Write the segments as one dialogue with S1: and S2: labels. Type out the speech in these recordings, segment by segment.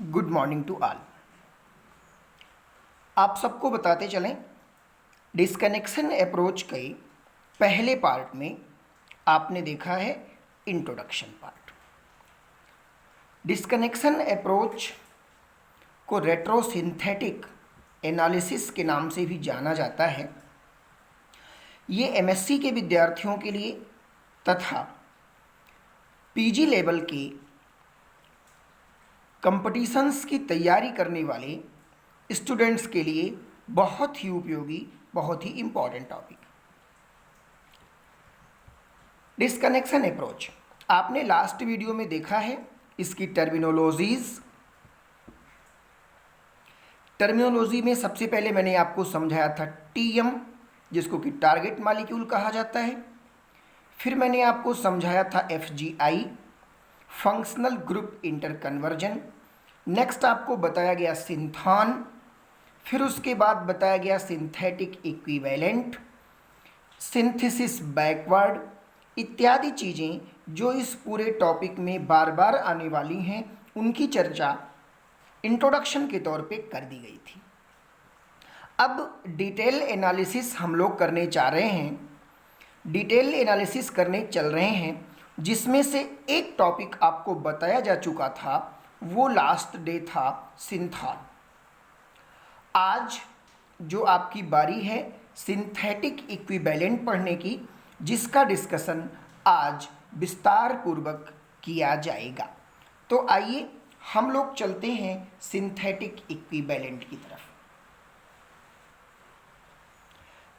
S1: Good morning to all. आप सबको बताते चलें, डिस्कनेक्शन अप्रोच के पहले पार्ट में आपने देखा है इंट्रोडक्शन पार्ट। डिस्कनेक्शन अप्रोच को रेट्रोसिंथेटिक एनालिसिस के नाम से भी जाना जाता है। ये एमएससी के विद्यार्थियों के लिए तथा पीजी लेवल के कंपटीशंस की तैयारी करने वाले स्टूडेंट्स के लिए बहुत ही उपयोगी, बहुत ही इम्पॉर्टेंट टॉपिक। डिस्कनेक्शन अप्रोच आपने लास्ट वीडियो में देखा है। इसकी टर्मिनोलॉजी में सबसे पहले मैंने आपको समझाया था टीएम, जिसको कि टारगेट मॉलिक्यूल कहा जाता है। फिर मैंने आपको समझाया था एफजीआई, फंक्शनल ग्रुप इंटरकन्वर्जन। नेक्स्ट आपको बताया गया सिंथान। फिर उसके बाद बताया गया सिंथेटिक इक्विवेलेंट, सिंथेसिस बैकवर्ड इत्यादि चीज़ें जो इस पूरे टॉपिक में बार बार आने वाली हैं, उनकी चर्चा इंट्रोडक्शन के तौर पे कर दी गई थी। अब डिटेल एनालिसिस हम लोग करने जा रहे हैं, डिटेल एनालिसिस करने चल रहे हैं, जिसमें से एक टॉपिक आपको बताया जा चुका था, वो लास्ट डे था सिंथान। आज जो आपकी बारी है सिंथेटिक इक्विवेलेंट पढ़ने की, जिसका डिस्कशन आज विस्तार पूर्वक किया जाएगा। तो आइए हम लोग चलते हैं सिंथेटिक इक्विवेलेंट की तरफ।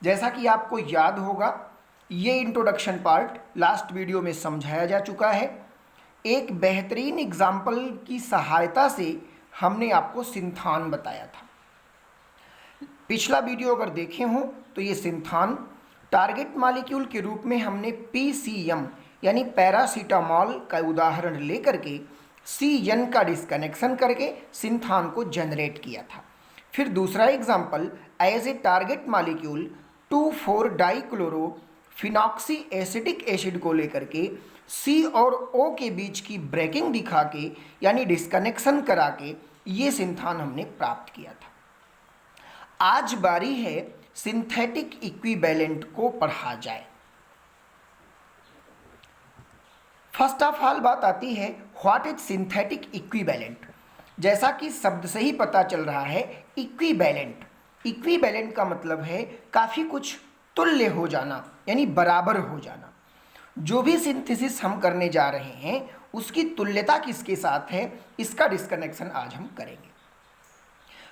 S1: जैसा कि आपको याद होगा, ये इंट्रोडक्शन पार्ट लास्ट वीडियो में समझाया जा चुका है। एक बेहतरीन एग्जाम्पल की सहायता से हमने आपको सिंथान बताया था। पिछला वीडियो अगर देखे हो तो ये सिंथान टारगेट मॉलिक्यूल के रूप में हमने पीसीएम यानी पैरासीटामॉल का उदाहरण लेकर के सीएन का डिस्कनेक्शन करके सिंथान को जनरेट किया था। फिर दूसरा example as a target molecule 2,4-डाइक्लोरोफिनॉक्सी एसिटिक एसिड को लेकर के सी और ओ के बीच की ब्रेकिंग दिखा के यानी डिस्कनेक्शन करा के ये सिंथान हमने प्राप्त किया था। आज बारी है सिंथेटिक इक्विवेलेंट को पढ़ा जाए। फर्स्ट ऑफ ऑल बात आती है व्हाट इज सिंथेटिक इक्विवेलेंट। जैसा कि शब्द से ही पता चल रहा है, इक्विवेलेंट, इक्विवेलेंट का मतलब है काफ़ी कुछ तुल्य हो जाना, यानी बराबर हो जाना। जो भी सिंथेसिस हम करने जा रहे हैं उसकी तुल्यता किसके साथ है, इसका डिस्कनेक्शन आज हम करेंगे।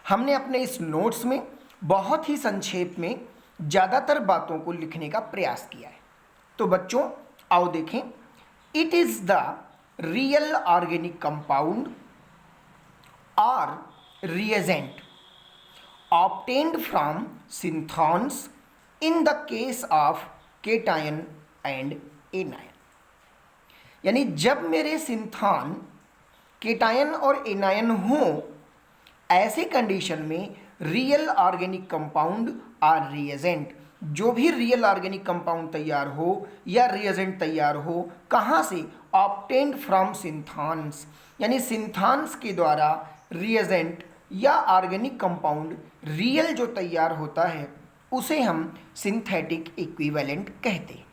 S1: हमने अपने इस नोट्स में बहुत ही संक्षेप में ज़्यादातर बातों को लिखने का प्रयास किया है। तो बच्चों आओ देखें। It is the real organic compound और reagent obtained from synthons in the case of cation and anion। यानी जब मेरे सिंथान केटायन और एनायन हो, ऐसे कंडीशन में रियल ऑर्गेनिक कंपाउंड और रिएजेंट, जो भी रियल ऑर्गेनिक कंपाउंड तैयार हो या रिएजेंट तैयार हो, कहाँ से, ऑब्टेन्ड फ्रॉम सिंथान्स, यानी सिंथान्स के द्वारा रिएजेंट या ऑर्गेनिक कंपाउंड रियल जो तैयार होता है उसे हम सिंथेटिक इक्विवेलेंट कहते हैं।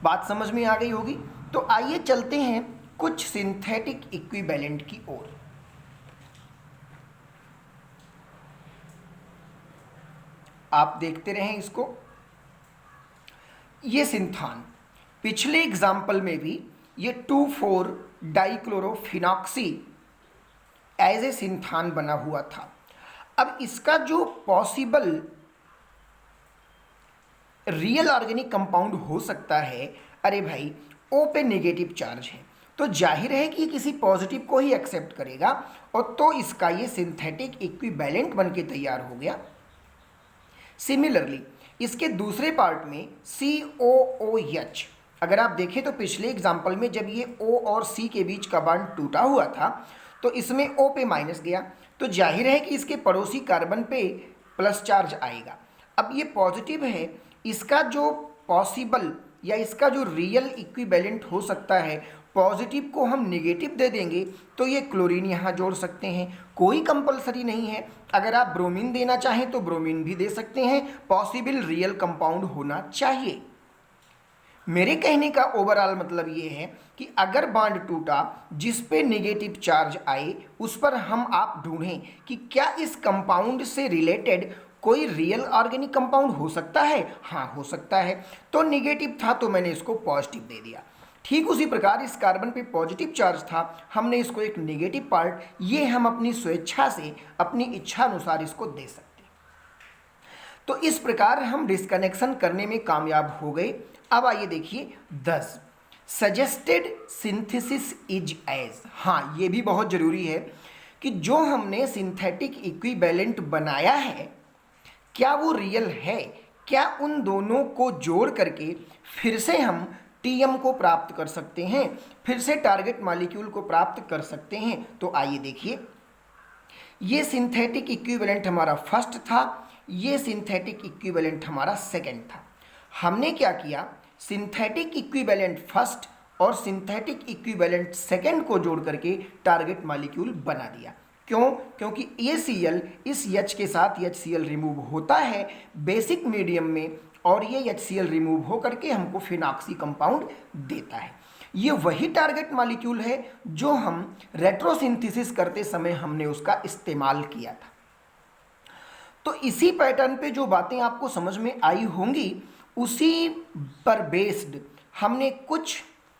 S1: बात समझ में आ गई होगी। तो आइए चलते हैं कुछ सिंथेटिक इक्विवेलेंट की ओर। आप देखते रहें इसको। ये सिंथान पिछले एग्जाम्पल में भी ये 2,4-डाइक्लोरोफिनॉक्सी एज ए सिंथान बना हुआ था। अब इसका जो पॉसिबल रियल ऑर्गेनिक कंपाउंड हो सकता है, अरे भाई ओ पे नेगेटिव चार्ज है, तो जाहिर है कि किसी पॉजिटिव को ही एक्सेप्ट करेगा, और तो इसका ये सिंथेटिक इक्विवेलेंट बन के तैयार हो गया। सिमिलरली इसके दूसरे पार्ट में COOH, अगर आप देखें तो पिछले एग्जाम्पल में जब ये O और C के बीच का बॉन्ड टूटा हुआ था तो इसमें O पे माइनस गया, तो जाहिर है कि इसके पड़ोसी कार्बन पे प्लस चार्ज आएगा। अब ये पॉजिटिव है, इसका जो पॉसिबल या इसका जो रियल इक्विवेलेंट हो सकता है पॉजिटिव को हम नेगेटिव दे देंगे तो ये क्लोरीन यहाँ जोड़ सकते हैं, कोई कंपलसरी नहीं है। अगर आप ब्रोमीन देना चाहें तो ब्रोमीन भी दे सकते हैं, पॉसिबल रियल कंपाउंड होना चाहिए। मेरे कहने का ओवरऑल मतलब ये है कि अगर बॉन्ड टूटा जिस पे नेगेटिव चार्ज आए उस पर हम आप ढूंढें कि क्या इस कंपाउंड से रिलेटेड कोई रियल ऑर्गेनिक कंपाउंड हो सकता है। हाँ, हो सकता है। तो नेगेटिव था तो मैंने इसको पॉजिटिव दे दिया। ठीक उसी प्रकार इस कार्बन पे पॉजिटिव चार्ज था, हमने इसको एक नेगेटिव पार्ट, ये हम अपनी स्वेच्छा से अपनी इच्छा अनुसार इसको दे सकते। तो इस प्रकार हम डिस्कनेक्शन करने में कामयाब हो गए। अब आइए देखिए 10 सजेस्टेड सिंथेसिस इज एज। हाँ, ये भी बहुत जरूरी है कि जो हमने सिंथेटिक इक्विवेलेंट बनाया है क्या वो रियल है, क्या उन दोनों को जोड़ करके फिर से हम टीएम को प्राप्त कर सकते हैं, फिर से टारगेट मॉलिक्यूल को प्राप्त कर सकते हैं। तो आइए देखिए, ये सिंथेटिक इक्विवेलेंट हमारा फर्स्ट था, ये सिंथेटिक इक्विवेलेंट हमारा सेकंड था। हमने क्या किया, सिंथेटिक इक्विवेलेंट फर्स्ट और सिंथेटिक इक्विवेलेंट सेकंड को जोड़ करके टारगेट मॉलिक्यूल बना दिया। क्यों? क्योंकि ACl इस H के साथ HCl रिमूव होता है बेसिक मीडियम में और ये HCl रिमूव हो करके हमको फिनॉक्सी कंपाउंड देता है। ये वही टारगेट मॉलिक्यूल है जो हम रेट्रोसिंथेसिस करते समय हमने उसका इस्तेमाल किया था। तो इसी पैटर्न पे जो बातें आपको समझ में आई होंगी उसी पर बेस्ड हमने कुछ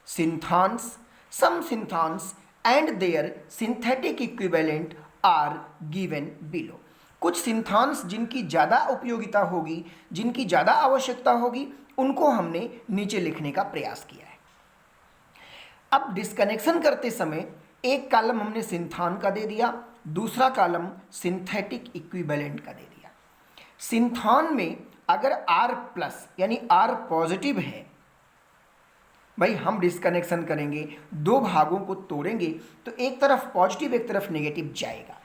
S1: synthons, some synthons and their synthetic equivalent are given below. कुछ सिंथान्स जिनकी ज़्यादा उपयोगिता होगी, जिनकी ज़्यादा आवश्यकता होगी, उनको हमने नीचे लिखने का प्रयास किया है। अब डिस्कनेक्शन करते समय एक कॉलम हमने सिंथान का दे दिया, दूसरा कॉलम सिंथेटिक इक्विवेलेंट का दे दिया। सिंथान में अगर R प्लस यानी R पॉजिटिव है, भाई हम डिस्कनेक्शन करेंगे, दो भागों को तोड़ेंगे तो एक तरफ पॉजिटिव एक तरफ नेगेटिव जाएगा।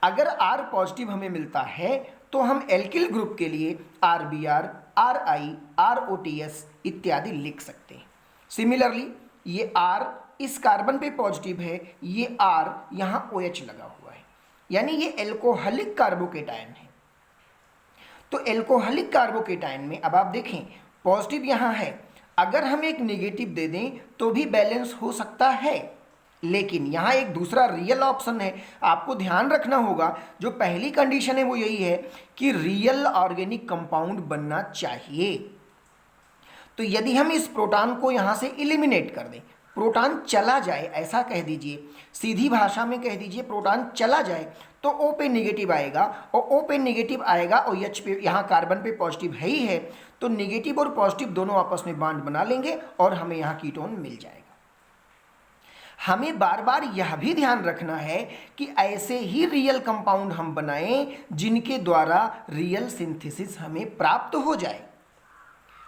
S1: अगर R पॉजिटिव हमें मिलता है तो हम एल्किल ग्रुप के लिए RBr, RI, ROTS इत्यादि लिख सकते हैं। सिमिलरली ये R इस कार्बन पे पॉजिटिव है, ये R यहाँ OH लगा हुआ है, यानी ये एल्कोहलिक कार्बोकेटायन है। तो एल्कोहलिक कार्बोकेटायन में अब आप देखें पॉजिटिव यहाँ है, अगर हम एक नेगेटिव दे दें तो भी बैलेंस हो सकता है, लेकिन यहाँ एक दूसरा रियल ऑप्शन है। आपको ध्यान रखना होगा, जो पहली कंडीशन है वो यही है कि रियल ऑर्गेनिक कंपाउंड बनना चाहिए। तो यदि हम इस प्रोटॉन को यहाँ से इलिमिनेट कर दें, प्रोटॉन चला जाए, ऐसा कह दीजिए, सीधी भाषा में कह दीजिए प्रोटॉन चला जाए, तो O पे नेगेटिव आएगा और O पे नेगेटिव आएगा और H पे, यहाँ कार्बन पे पॉजिटिव है ही है, तो नेगेटिव और पॉजिटिव दोनों आपस में बॉन्ड बना लेंगे और हमें यहाँ कीटोन मिल जाएगा। हमें बार बार यह भी ध्यान रखना है कि ऐसे ही रियल कंपाउंड हम बनाएं जिनके द्वारा रियल सिंथेसिस हमें प्राप्त हो जाए।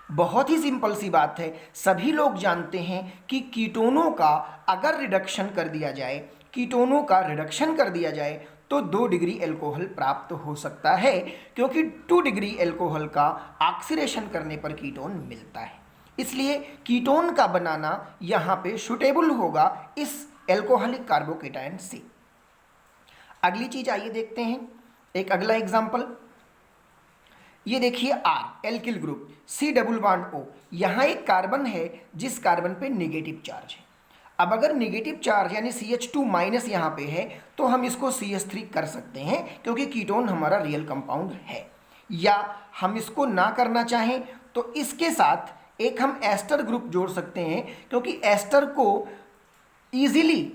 S1: बहुत ही सिंपल सी बात है, सभी लोग जानते हैं कि कीटोनों का अगर रिडक्शन कर दिया जाए, कीटोनों का रिडक्शन कर दिया जाए तो 2 डिग्री एल्कोहल प्राप्त हो सकता है, क्योंकि 2 डिग्री एल्कोहल का ऑक्सीडेशन करने पर कीटोन मिलता है। इसलिए कीटोन का बनाना यहाँ पे सुटेबल होगा इस एल्कोहलिक कार्बोकेटायन से। अगली चीज आइए देखते हैं, एक अगला एग्जाम्पल। ये देखिए R alkyl group C double bond O, यहाँ एक कार्बन है जिस कार्बन पे नेगेटिव चार्ज है। अब अगर नेगेटिव चार्ज यानी CH2 माइनस यहाँ पे है तो हम इसको CH3 कर सकते हैं क्योंकि कीटोन हमारा रियल कंपाउंड है। या हम इसको ना करना चाहें तो इसके साथ एक हम एस्टर ग्रुप जोड़ सकते हैं, क्योंकि एस्टर को इजीली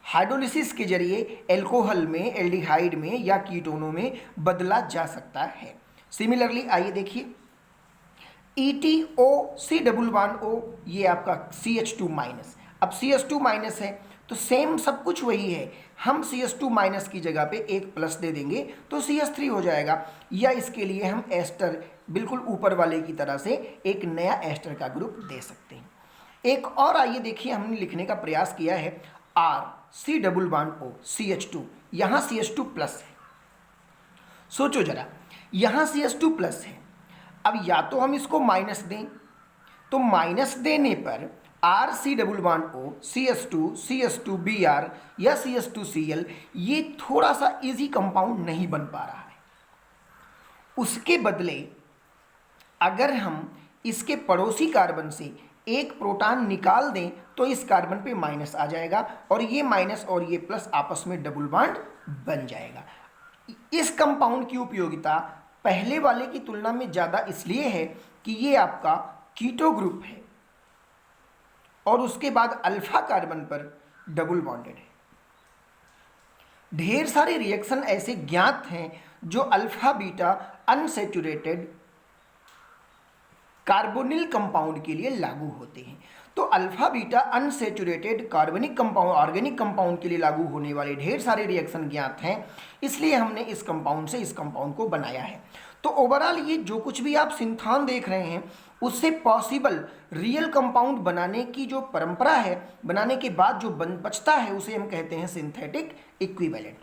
S1: हाइड्रोलिसिस के जरिए एल्कोहल में, एल्डिहाइड में या कीटोनों में बदला जा सकता है। सिमिलरली आइए देखिए ETO C double bond O, ये आपका CH2 माइनस। अब CH2 माइनस है तो सेम सब कुछ वही है, हम CH2 माइनस की जगह पे एक प्लस दे देंगे तो CH3 हो जाएगा। या इसके लिए हम एस्टर बिल्कुल ऊपर वाले की तरह से एक नया एस्टर का ग्रुप दे सकते हैं। एक और आइए देखिए, हमने लिखने का प्रयास किया है R C double bond O CH2, यहाँ CH2 प्लस है। सोचो जरा, यहाँ CH2 प्लस है, अब या तो हम इसको माइनस दें, तो माइनस देने पर RC double bond O, CH2 Br या CH2Cl, ये थोड़ा सा इजी कंपाउंड नहीं बन पा रहा है। उसके बदले अगर हम इसके पड़ोसी कार्बन से एक प्रोटॉन निकाल दें तो इस कार्बन पे माइनस आ जाएगा और ये माइनस और ये प्लस आपस में डबल बॉन्ड बन जाएगा। इस कंपाउंड की उपयोगिता पहले वाले की तुलना में ज़्यादा इसलिए है कि ये आपका कीटो ग्रुप है और उसके बाद अल्फा कार्बन पर डबल बॉन्डेड है। ढेर सारे रिएक्शन ऐसे ज्ञात हैं जो alpha beta unsaturated carbonyl compound के लिए लागू होते हैं। तो अल्फा बीटा अनसैचुरेटेड कार्बनिक कंपाउंड ऑर्गेनिक कंपाउंड के लिए लागू होने वाले ढेर सारे रिएक्शन ज्ञात हैं, इसलिए हमने इस कंपाउंड से इस कंपाउंड को बनाया है। तो ओवरऑल ये जो कुछ भी आप सिंथान देख रहे हैं उससे पॉसिबल रियल कंपाउंड बनाने की जो परंपरा है, बनाने के बाद जो बचता है उसे हम कहते हैं सिंथेटिक इक्विवेलेंट।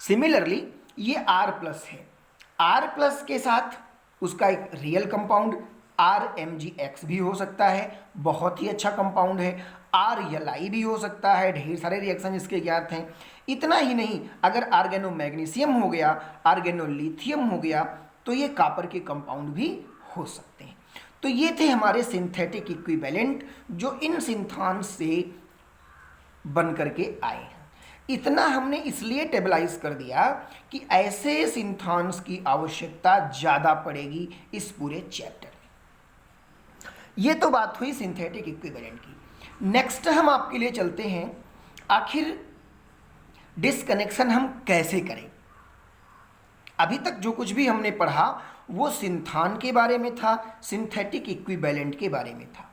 S1: सिमिलरली ये R+ है, R+ के साथ उसका एक रियल कंपाउंड RMgX भी हो सकता है, बहुत ही अच्छा कंपाउंड है। RLi भी हो सकता है, ढेर सारे रिएक्शन इसके ज्ञात हैं। इतना ही नहीं, अगर आर्गेनो मैग्नीशियम हो गया, आर्गेनो लिथियम हो गया, तो ये कॉपर के कंपाउंड भी हो सकते हैं। तो ये थे हमारे सिंथेटिक इक्विवेलेंट जो इन सिंथान से बन करके आए हैं। इतना हमने इसलिए टेबलाइज कर दिया कि ऐसे सिंथान्स की आवश्यकता ज़्यादा पड़ेगी इस पूरे चैप्टर में। ये तो बात हुई सिंथेटिक इक्विवेलेंट की। नेक्स्ट हम आपके लिए चलते हैं, आखिर डिस्कनेक्शन हम कैसे करें। अभी तक जो कुछ भी हमने पढ़ा वो सिंथान के बारे में था, सिंथेटिक इक्विवेलेंट के बारे में था।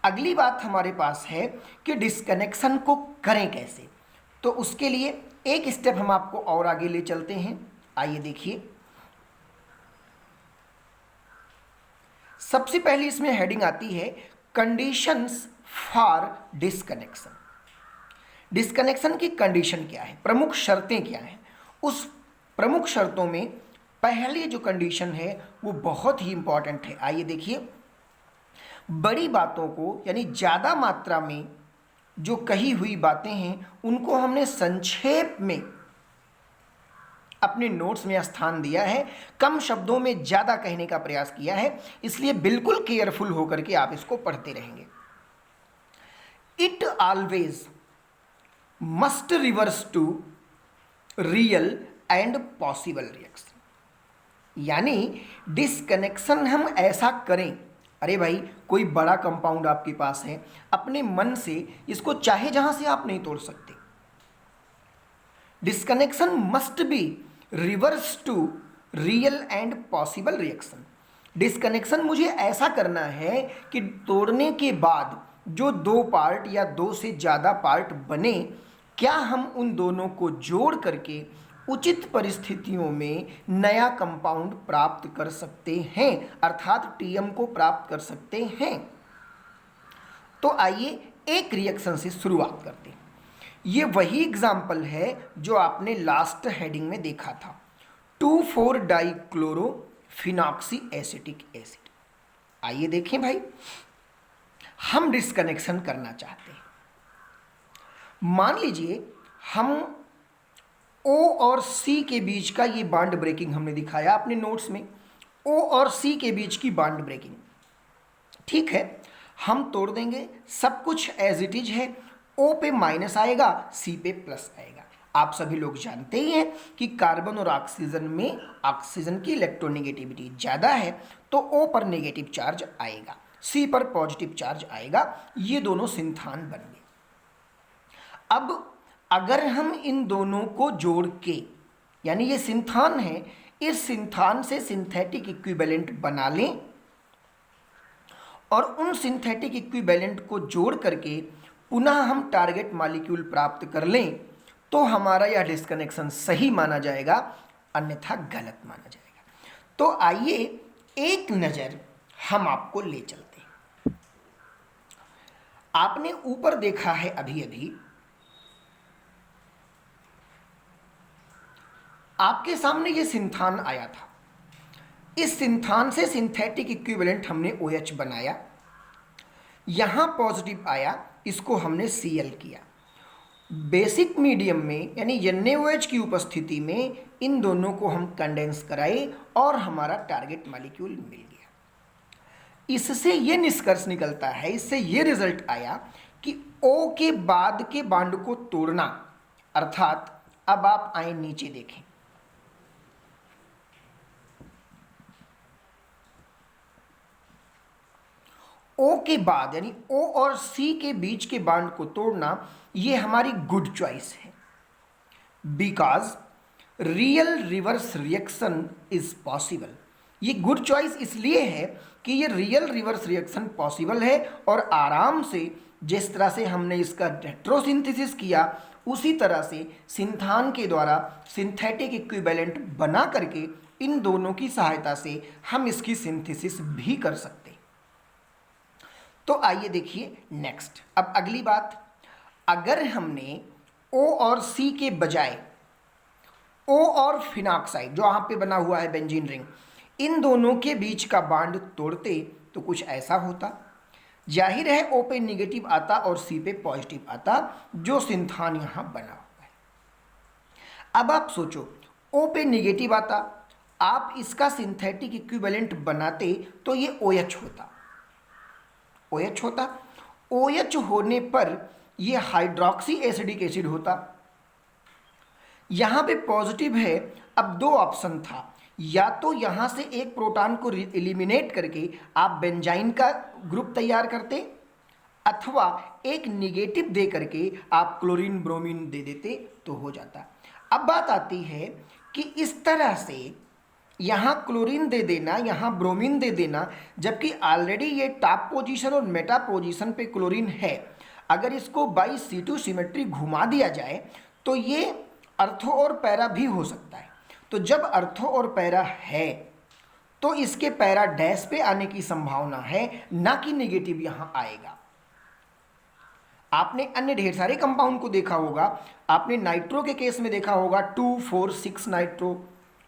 S1: अगली बात हमारे पास है कि डिस्कनेक्शन को करें कैसे। तो उसके लिए एक स्टेप हम आपको और आगे ले चलते हैं। आइए देखिए, सबसे पहले इसमें हेडिंग आती है कंडीशंस फॉर डिस्कनेक्शन। डिस्कनेक्शन की कंडीशन क्या है, प्रमुख शर्तें क्या हैं। उस प्रमुख शर्तों में पहली जो कंडीशन है वो बहुत ही इंपॉर्टेंट है। आइए देखिए, बड़ी बातों को यानी ज़्यादा मात्रा में जो कही हुई बातें हैं उनको हमने संक्षेप में अपने नोट्स में स्थान दिया है, कम शब्दों में ज़्यादा कहने का प्रयास किया है, इसलिए बिल्कुल केयरफुल होकर के आप इसको पढ़ते रहेंगे। It always must reverse to real and possible reaction. यानी डिस्कनेक्शन हम ऐसा करें, अरे भाई कोई बड़ा कंपाउंड आपके पास है, अपने मन से इसको चाहे जहां से आप नहीं तोड़ सकते। Disconnection must be reverse to real and possible reaction. Disconnection मुझे ऐसा करना है कि तोड़ने के बाद जो दो पार्ट या दो से ज़्यादा पार्ट बने, क्या हम उन दोनों को जोड़ करके उचित परिस्थितियों में नया कंपाउंड प्राप्त कर सकते हैं, अर्थात टीएम को प्राप्त कर सकते हैं। तो आइए एक रिएक्शन से शुरुआत करते हैं। ये वही एग्जाम्पल है जो आपने लास्ट हेडिंग में देखा था, 2,4-डाइक्लोरोफिनॉक्सी एसिटिक एसिड। आइए देखें भाई, हम डिस्कनेक्शन करना चाहते हैं। मान लीजिए हम O और C के बीच का ये बॉन्ड ब्रेकिंग हमने दिखाया अपने नोट्स में, O और C के बीच की बॉन्ड ब्रेकिंग, ठीक है। हम तोड़ देंगे, सब कुछ एज इट इज है। O पे माइनस आएगा, C पे प्लस आएगा। आप सभी लोग जानते ही हैं कि कार्बन और ऑक्सीजन में ऑक्सीजन की इलेक्ट्रोनेगेटिविटी ज़्यादा है, तो O पर नेगेटिव चार्ज आएगा, C पर पॉजिटिव चार्ज आएगा। ये दोनों सिंथान बन गए। अब अगर हम इन दोनों को जोड़ के, यानी ये सिंथान है, इस सिंथान से सिंथेटिक इक्विवेलेंट बना लें और उन सिंथेटिक इक्विवेलेंट को जोड़ करके पुनः हम टारगेट मॉलिक्यूल प्राप्त कर लें, तो हमारा यह डिस्कनेक्शन सही माना जाएगा, अन्यथा गलत माना जाएगा। तो आइए एक नज़र हम आपको ले चलते हैं। आपने ऊपर देखा है अभी अभी, आपके सामने ये सिंथान आया था। इस सिंथान से सिंथेटिक इक्विवेलेंट हमने OH बनाया। यहाँ पॉजिटिव आया, इसको हमने Cl किया। बेसिक मीडियम में यानी NaOH की उपस्थिति में इन दोनों को हम कंडेंस कराए और हमारा टारगेट मॉलिक्यूल मिल गया। इससे ये निष्कर्ष निकलता है, इससे ये रिजल्ट आया कि O के बाद के बांड को तोड़ना, अर्थात अब आप आए नीचे देखें, O के बाद यानी O और C के बीच के बांड को तोड़ना, ये हमारी गुड चॉइस है। Because real reverse reaction is possible. ये गुड चॉइस इसलिए है कि ये रियल रिवर्स रिएक्शन पॉसिबल है और आराम से जिस तरह से हमने इसका हेटेरोसिंथेसिस किया उसी तरह से सिंथान के द्वारा सिंथेटिक इक्विवेलेंट बना करके इन दोनों की सहायता से हम इसकी सिंथेसिस भी कर सकते हैं। तो आइए देखिए नेक्स्ट। अब अगली बात, अगर हमने O और C के बजाय O और फिनॉक्साइड जो यहाँ पे बना हुआ है बेंजीन रिंग, इन दोनों के बीच का बांड तोड़ते तो कुछ ऐसा होता। जाहिर है O पे निगेटिव आता और C पे पॉजिटिव आता, जो सिंथान यहाँ बना हुआ है। अब आप सोचो, O पे निगेटिव आता, आप इसका सिंथेटिक इक्विवेलेंट बनाते तो ये OH होता। OH होता, OH होने पर ये हाइड्रोक्सी एसिडिक एसिड होता। यहाँ पे पॉजिटिव है, अब दो ऑप्शन था, या तो यहाँ से एक प्रोटॉन को एलिमिनेट करके आप बेंजाइन का ग्रुप तैयार करते, अथवा एक निगेटिव दे करके आप क्लोरीन ब्रोमीन दे देते तो हो जाता। अब बात आती है कि इस तरह से यहाँ क्लोरीन दे देना, यहाँ ब्रोमीन दे देना, जबकि ऑलरेडी ये टॉप पोजीशन और मेटा पोजीशन पे क्लोरीन है, अगर इसको बाई C2 सिमेट्री घुमा दिया जाए तो ये अर्थो और पैरा भी हो सकता है। तो जब अर्थो और पैरा है तो इसके पैरा डैश पे आने की संभावना है, ना कि नेगेटिव यहाँ आएगा। आपने अन्य ढेर सारे कंपाउंड को देखा होगा, आपने नाइट्रो के केस में देखा होगा 2, 4, 6 नाइट्रो,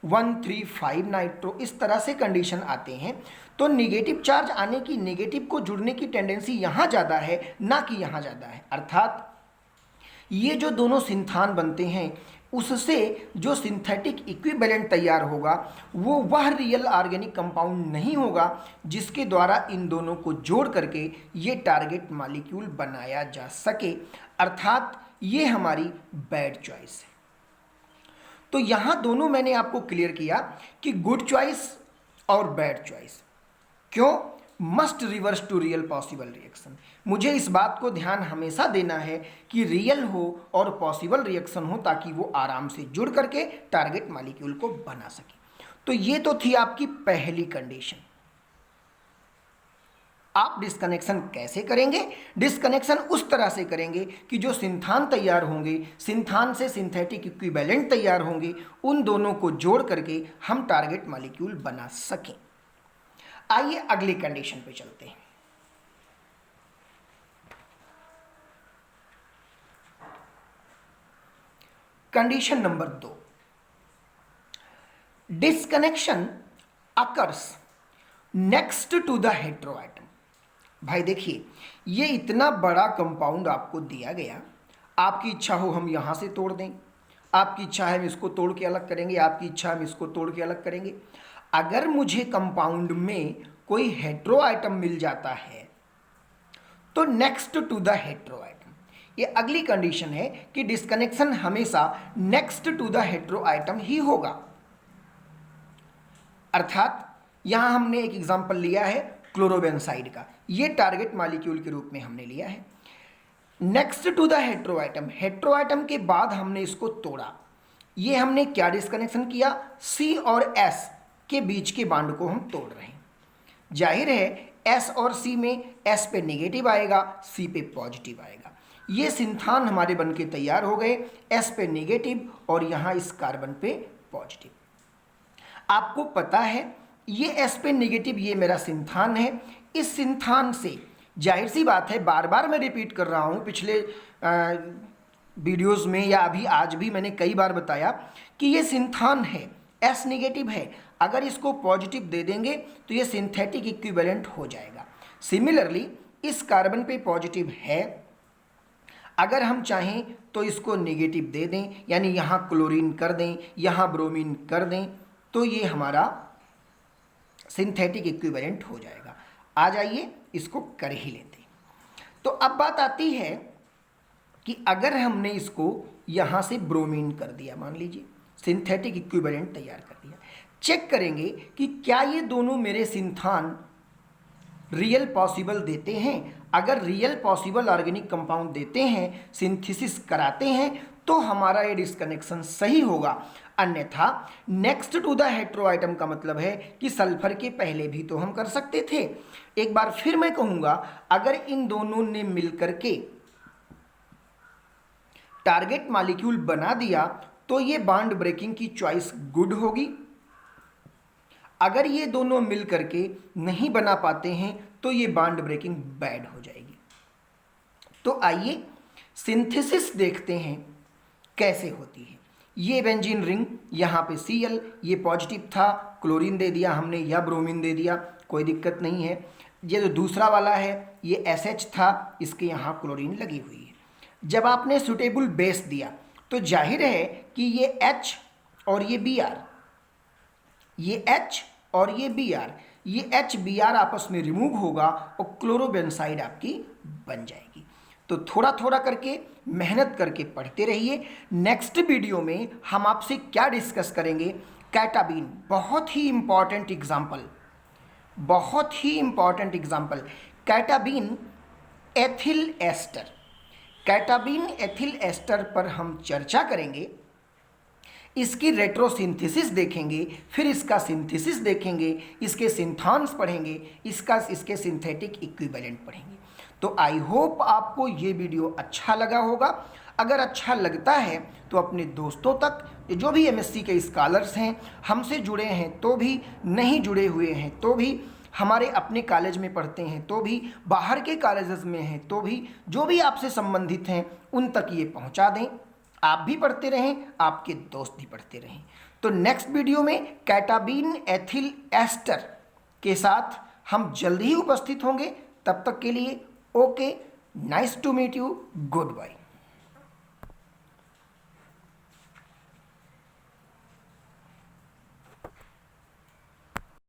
S1: 1, 3, 5 नाइट्रो, इस तरह से कंडीशन आते हैं। तो नेगेटिव चार्ज आने की, नेगेटिव को जुड़ने की टेंडेंसी यहाँ ज़्यादा है ना कि यहाँ ज़्यादा है। अर्थात ये जो दोनों सिंथान बनते हैं उससे जो सिंथेटिक इक्विवेलेंट तैयार होगा वो वह रियल ऑर्गेनिक कंपाउंड नहीं होगा जिसके द्वारा इन दोनों को जोड़ करके ये टारगेट मॉलिक्यूल बनाया जा सके। अर्थात ये हमारी बैड चॉइस है। तो यहाँ दोनों मैंने आपको क्लियर किया कि गुड चॉइस और बैड चॉइस क्यों, must reverse to real possible reaction. मुझे इस बात को ध्यान हमेशा देना है कि रियल हो और पॉसिबल रिएक्शन हो, ताकि वो आराम से जुड़ करके टारगेट मॉलिक्यूल को बना सके। तो ये तो थी आपकी पहली कंडीशन। आप डिस्कनेक्शन कैसे करेंगे? डिस्कनेक्शन उस तरह से करेंगे कि जो सिंथान तैयार होंगे, सिंथान से सिंथेटिक इक्विवेलेंट तैयार होंगे, उन दोनों को जोड़ करके हम टारगेट मॉलिक्यूल बना सकें। आइए अगली कंडीशन पे चलते हैं। Condition number 2, disconnection occurs next to the heteroatom. भाई देखिए, ये इतना बड़ा कंपाउंड आपको दिया गया, आपकी इच्छा हो हम यहां से तोड़ दें, आपकी इच्छा है हम इसको तोड़ के अलग करेंगे, आपकी इच्छा हम इसको तोड़ के अलग करेंगे। अगर मुझे कंपाउंड में कोई हेटेरो आइटम मिल जाता है तो next to the heteroatom, ये अगली कंडीशन है कि डिस्कनेक्शन हमेशा next to the heteroatom ही होगा। अर्थात यहां हमने एक एग्जांपल लिया है क्लोरोबेंसाइड का, ये टारगेट मॉलिक्यूल के रूप में हमने लिया है। Next to the heteroatom, heteroatom के बाद हमने इसको तोड़ा, ये हमने क्या डिस्कनेक्शन किया, C और S के बीच के बांड को हम तोड़ रहे हैं। जाहिर है S और C में S पे नेगेटिव आएगा, C पे पॉजिटिव आएगा। ये सिंथान हमारे बन के तैयार हो गए, S पे नेगेटिव और यहाँ इस कार्बन पे पॉजिटिव। आपको पता है ये S पे नेगेटिव, ये मेरा सिंथान है। इस सिंथान से जाहिर सी बात है, बार बार मैं रिपीट कर रहा हूँ, पिछले वीडियोस में या अभी आज भी मैंने कई बार बताया कि ये सिंथान है, S नेगेटिव है, अगर इसको पॉजिटिव दे देंगे तो ये सिंथेटिक इक्विवेलेंट हो जाएगा। सिमिलरली इस कार्बन पे पॉजिटिव है, अगर हम चाहें तो इसको नेगेटिव दे दें, यानी यहाँ क्लोरीन कर दें, यहाँ ब्रोमीन कर दें, तो ये हमारा सिंथेटिक इक्विवेलेंट हो जाएगा। आ जाइए इसको कर ही लेते हैं। तो अब बात आती है कि अगर हमने इसको यहाँ से ब्रोमीन कर दिया, मान लीजिए सिंथेटिक इक्विवेलेंट तैयार कर दिया, चेक करेंगे कि क्या ये दोनों मेरे सिंथान रियल पॉसिबल देते हैं। अगर रियल पॉसिबल ऑर्गेनिक कंपाउंड देते हैं, सिंथेसिस कराते हैं, तो हमारा ये डिस्कनेक्शन सही होगा। अन्यथा next to the heteroatom का मतलब है कि सल्फर के पहले भी तो हम कर सकते थे। एक बार फिर मैं कहूंगा, अगर इन दोनों ने मिलकर के टारगेट मॉलिक्यूल बना दिया तो ये बॉन्ड ब्रेकिंग की चॉइस गुड होगी। अगर ये दोनों मिल करके नहीं बना पाते हैं तो ये बॉन्ड ब्रेकिंग बैड हो जाएगी। तो आइए सिंथेसिस देखते हैं कैसे होती है। ये बेंजीन रिंग, यहाँ पे Cl, ये पॉजिटिव था, क्लोरीन दे दिया हमने या ब्रोमीन दे दिया, कोई दिक्कत नहीं है। ये जो दूसरा वाला है ये SH था, इसके यहाँ क्लोरीन लगी हुई है। जब आपने सुटेबल बेस दिया तो जाहिर है कि ये H और ये Br, ये H और ये Br, ये HBr आपस में रिमूव होगा और क्लोरोबेंजाइड आपकी बन जाएगी। तो थोड़ा थोड़ा करके मेहनत करके पढ़ते रहिए। नेक्स्ट वीडियो में हम आपसे क्या डिस्कस करेंगे, कैटाबीन, बहुत ही इंपॉर्टेंट एग्जाम्पल, बहुत ही important example, catabine ethyl ester. Catabine ethyl ester पर हम चर्चा करेंगे, इसकी रेट्रोसिंथेसिस देखेंगे, फिर इसका सिंथेसिस देखेंगे, इसके सिंथान्स पढ़ेंगे, इसके सिंथेटिक इक्विवेलेंट पढ़ेंगे। तो आई होप आपको ये वीडियो अच्छा लगा होगा। अगर अच्छा लगता है तो अपने दोस्तों तक, जो भी MSc के स्कॉलर्स हैं, हमसे जुड़े हैं तो भी, नहीं जुड़े हुए हैं तो भी, हमारे अपने कॉलेज में पढ़ते हैं तो भी, बाहर के कॉलेजेस में हैं तो भी, जो भी आपसे संबंधित हैं उन तक ये पहुंचा दें। आप भी पढ़ते रहें, आपके दोस्त भी पढ़ते रहें। तो नेक्स्ट वीडियो में कैटाबीन एथिल एस्टर के साथ हम जल्दी ही उपस्थित होंगे। तब तक के लिए okay, nice to meet you, good bye.